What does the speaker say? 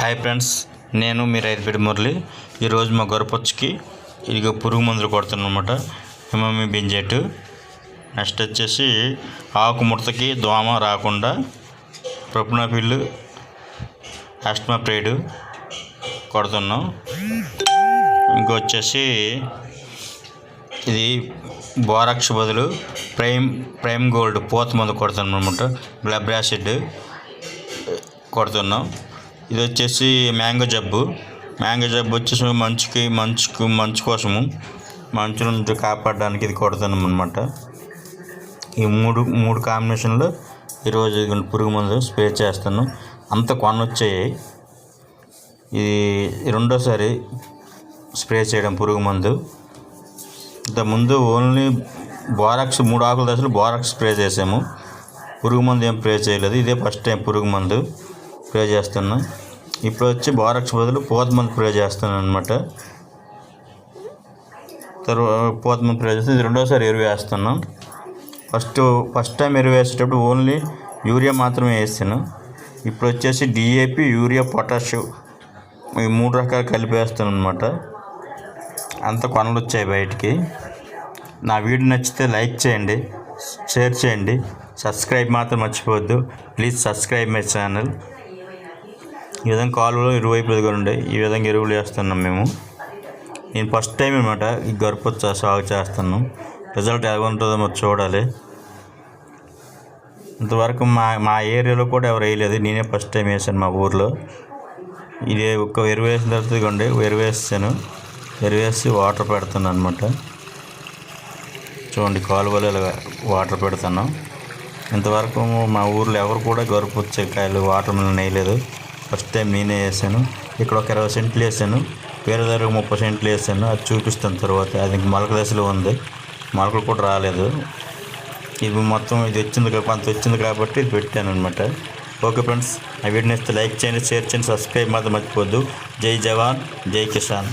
Hi friends, నేను మీ రైతుపేట మురళి. ఈరోజు మా గొర్రెపొచ్చుకి ఇదిగో పురుగు మందులు కొడుతున్నాను అనమాట. హిమోమి బెంజేట్. నెక్స్ట్ వచ్చేసి ఆకు ముడతకి దోమ రాకుండా ప్రొపనోఫిల్ ఆస్ట్మాప్రైడ్ కొడుతున్నాం. ఇంకొచ్చేసి ఇది బోరాక్స్ బదులు ప్రైమ్ గోల్డ్ పూత మందు కొడుతున్నాం అనమాట. బ్లబ్ యాసిడ్ కొడుతున్నాం. ఇది వచ్చేసి మ్యాంగో జబ్బు వచ్చేసి మంచు కోసము మంచు నుంచి కాపాడడానికి ఇది కొడుతున్నాం అనమాట. ఈ మూడు కాంబినేషన్లో ఈరోజు పురుగు మందు స్ప్రే చేస్తాను. అంత కొనొచ్చాయి. ఇది రెండోసారి స్ప్రే చేయడం పురుగు మందు. ఇంతకుముందు ఓన్లీ బోరాక్స్ 3 ఆకుల దశలో బోరాక్స్ స్ప్రే చేసాము. పురుగు మందు ఏం స్ప్రే చేయలేదు. ఇదే ఫస్ట్ టైం పురుగు మందు స్ప్రే చేస్తున్నా. ఇప్పుడు వచ్చి బోరాక్స్ బదులు పూత మందు స్ప్రే చేస్తున్నాను అనమాట. పూత మందు స్ప్రే చేస్తే ఇది రెండోసారి ఎరువు వేస్తున్నాం. ఫస్ట్ టైం ఎరువు వేసేటప్పుడు ఓన్లీ యూరియా మాత్రమే వేస్తాను. ఇప్పుడు వచ్చేసి డిఏపి, యూరియా, పొటాష్ ఈ 3 రకాలు కలిపి వేస్తాను అనమాట. అంత కొనలు వచ్చాయి బయటికి. నా వీడియో నచ్చితే లైక్ చేయండి, షేర్ చేయండి, సబ్స్క్రైబ్ మాత్రం మర్చిపోవద్దు. Please subscribe my channel. ఈ విధంగా కాలువలో ఇరువైపులుగా ఉండే ఈ విధంగా ఎరువులు వేస్తున్నాం మేము. నేను ఫస్ట్ టైం అనమాట ఈ గొర్రెపొచ్చు సాగు చేస్తున్నాను. రిజల్ట్ ఎలా ఉంటుందో మరి చూడాలి. ఇంతవరకు మా ఏరియాలో కూడా ఎవరు వేయలేదు. నేనే ఫస్ట్ టైం వేసాను మా ఊర్లో. ఇది ఒక ఎరువు వేసిన తర్వాత ఇవ్వండి ఎరువు వేసాను. ఎరువు వేసి వాటర్ పెడుతున్నాను అనమాట. చూడండి, కాలువలో ఇలా వాటర్ పెడుతున్నాం. ఇంతవరకు మా ఊర్లో ఎవరు కూడా గొర్రెపొచ్చకాయలు వాటర్ మిలన్ వేయలేదు. ఫస్ట్ టైం నేనే వేసాను. ఇక్కడ ఒక 20 సెంట్లు వేసాను. వేరే దగ్గర 30 సెంట్లు వేసాను. అది చూపిస్తాను తర్వాత. అది మొలక దశలో ఉంది. మొలకలు కూడా రాలేదు. ఇది మొత్తం కొంత వచ్చింది కాబట్టి ఇది పెట్టాను అనమాట. ఓకే ఫ్రెండ్స్, ఆ వీడియో నచ్చితే లైక్ చేయండి, షేర్ చేయండి, సబ్స్క్రైబ్ మాత్రం మర్చిపోవద్దు. జై జవాన్, జై కిసాన్.